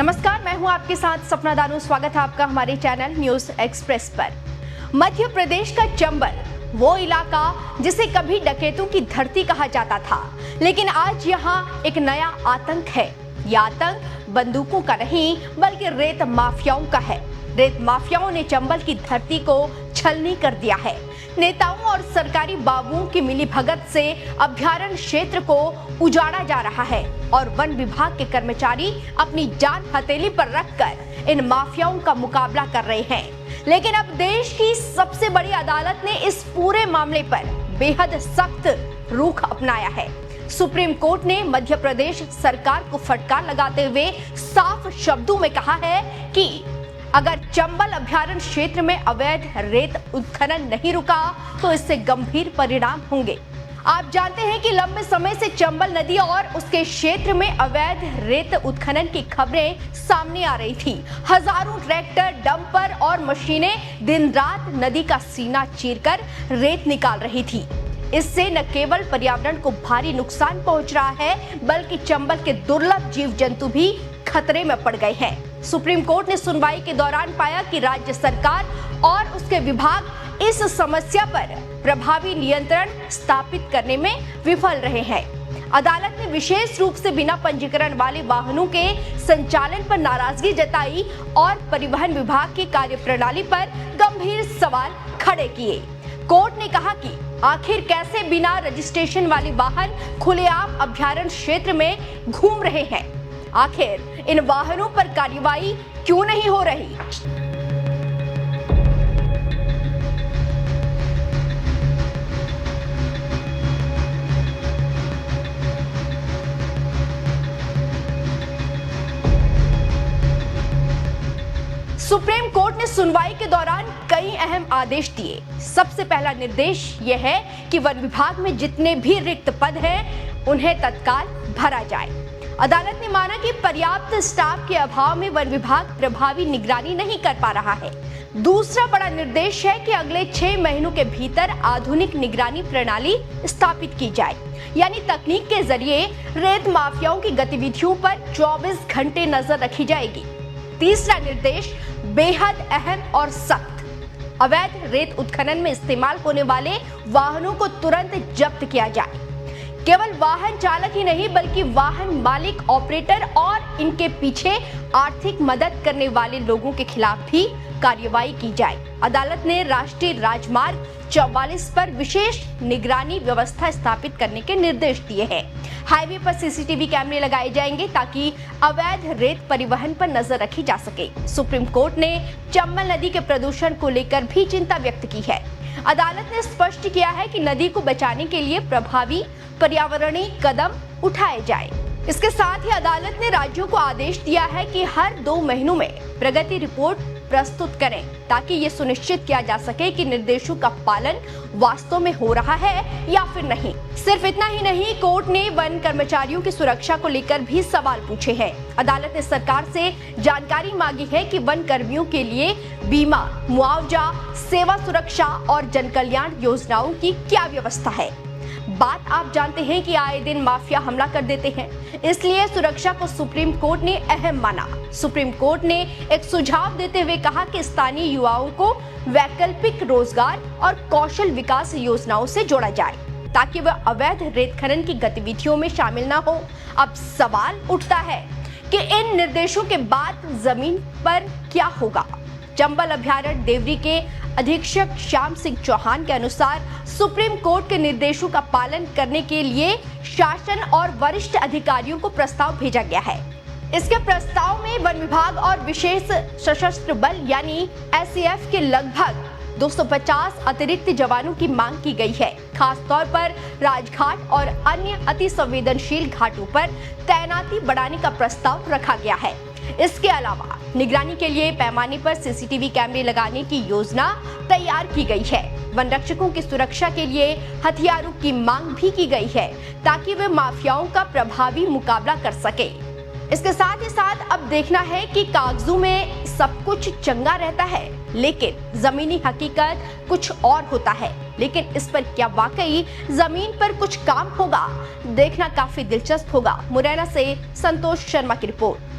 नमस्कार, मैं हूं आपके साथ सपना दानू। स्वागत है आपका हमारे चैनल न्यूज एक्सप्रेस पर। मध्य प्रदेश का चंबल वो इलाका जिसे कभी डकैतों की धरती कहा जाता था, लेकिन आज यहां एक नया आतंक है। यह आतंक बंदूकों का नहीं बल्कि रेत माफियाओं का है। रेत माफियाओं ने चंबल की धरती को छलनी कर दिया है। नेताओं और सरकारी बाबुओं की मिलीभगत से अभयारण्य क्षेत्र को उजाड़ा जा रहा है और वन विभाग के कर्मचारी अपनी जान हथेली पर रखकर इन माफियाओं का मुकाबला कर रहे हैं। लेकिन अब देश की सबसे बड़ी अदालत ने इस पूरे मामले पर बेहद सख्त रुख अपनाया है। सुप्रीम कोर्ट ने मध्य प्रदेश सरकार को फटकार लगाते हुए साफ शब्दों में कहा है कि अगर चंबल अभयारण्य क्षेत्र में अवैध रेत उत्खनन नहीं रुका तो इससे गंभीर परिणाम होंगे। आप जानते हैं कि लंबे समय से चंबल नदी और उसके क्षेत्र में अवैध रेत उत्खनन की खबरें सामने आ रही थी। हजारों ट्रैक्टर, डंपर और मशीनें दिन रात नदी का सीना चीरकर रेत निकाल रही थी। इससे न केवल पर्यावरण को भारी नुकसान पहुंच रहा है, बल्कि चंबल के दुर्लभ जीव जंतु भी खतरे में पड़ गए हैं। सुप्रीम कोर्ट ने सुनवाई के दौरान पाया कि राज्य सरकार और उसके विभाग इस समस्या पर प्रभावी नियंत्रण स्थापित करने में विफल रहे हैं। अदालत ने विशेष रूप से बिना पंजीकरण वाले वाहनों के संचालन पर नाराजगी जताई और परिवहन विभाग की कार्यप्रणाली पर गंभीर सवाल खड़े किए। कोर्ट ने कहा कि आखिर कैसे बिना रजिस्ट्रेशन वाले वाहन खुलेआम अभयारण्य क्षेत्र में घूम रहे हैं? आखिर इन वाहनों पर कार्रवाई क्यों नहीं हो रही? सुप्रीम कोर्ट ने सुनवाई के दौरान कई अहम आदेश दिए। सबसे पहला निर्देश यह है कि वन विभाग में जितने भी रिक्त पद हैं, उन्हें तत्काल भरा जाए। अदालत ने माना कि पर्याप्त स्टाफ के अभाव में वन विभाग प्रभावी निगरानी नहीं कर पा रहा है। दूसरा बड़ा निर्देश है कि अगले 6 महीनों के भीतर आधुनिक निगरानी प्रणाली स्थापित की जाए, यानी तकनीक के जरिए रेत माफियाओं की गतिविधियों पर 24 घंटे नजर रखी जाएगी। तीसरा निर्देश बेहद अहम और सख्त, अवैध रेत उत्खनन में इस्तेमाल होने वाले वाहनों को तुरंत जब्त किया जाए। केवल वाहन चालक ही नहीं बल्कि वाहन मालिक, ऑपरेटर और इनके पीछे आर्थिक मदद करने वाले लोगों के खिलाफ भी कार्रवाई की जाए। अदालत ने राष्ट्रीय राजमार्ग 44 पर विशेष निगरानी व्यवस्था स्थापित करने के निर्देश दिए हैं। हाईवे पर सीसीटीवी कैमरे लगाए जाएंगे ताकि अवैध रेत परिवहन पर नजर रखी जा सके। सुप्रीम कोर्ट ने चंबल नदी के प्रदूषण को लेकर भी चिंता व्यक्त की है। अदालत ने स्पष्ट किया है कि नदी को बचाने के लिए प्रभावी पर्यावरणीय कदम उठाए जाए। इसके साथ ही अदालत ने राज्यों को आदेश दिया है कि हर 2 महीनों में प्रगति रिपोर्ट प्रस्तुत करें ताकि ये सुनिश्चित किया जा सके कि निर्देशों का पालन वास्तव में हो रहा है या फिर नहीं। सिर्फ इतना ही नहीं, कोर्ट ने वन कर्मचारियों की सुरक्षा को लेकर भी सवाल पूछे हैं। अदालत ने सरकार से जानकारी मांगी है कि वन कर्मियों के लिए बीमा, मुआवजा, सेवा सुरक्षा और जन कल्याण योजनाओं की क्या व्यवस्था है। बात आप जानते हैं कि आए दिन माफिया हमला कर देते हैं, इसलिए सुरक्षा को सुप्रीम कोर्ट ने अहम माना। सुप्रीम कोर्ट ने एक सुझाव देते हुए कहा कि स्थानीय युवाओं को वैकल्पिक रोजगार और कौशल विकास योजनाओं से जोड़ा जाए ताकि वह अवैध रेत खनन की गतिविधियों में शामिल न हो। अब सवाल उठता है कि इन निर्देशों के बाद जमीन पर क्या होगा। चंबल अभयारण्य देवरी के अधीक्षक श्याम सिंह चौहान के अनुसार सुप्रीम कोर्ट के निर्देशों का पालन करने के लिए शासन और वरिष्ठ अधिकारियों को प्रस्ताव भेजा गया है। इसके प्रस्ताव में वन विभाग और विशेष सशस्त्र बल यानी SAF के लगभग 250 अतिरिक्त जवानों की मांग की गई है। खास तौर पर राजघाट और अन्य अति संवेदनशील घाटों पर तैनाती बढ़ाने का प्रस्ताव रखा गया है। इसके अलावा निगरानी के लिए पैमाने पर सीसीटीवी कैमरे लगाने की योजना तैयार की गई है। वन रक्षकों की सुरक्षा के लिए हथियारों की मांग भी की गई है ताकि वे माफियाओं का प्रभावी मुकाबला कर सके। इसके साथ ही साथ अब देखना है कि कागजों में सब कुछ चंगा रहता है, लेकिन जमीनी हकीकत कुछ और होता है। लेकिन इस पर क्या वाकई जमीन पर कुछ काम होगा, देखना काफी दिलचस्प होगा। मुरैना से संतोष शर्मा की रिपोर्ट।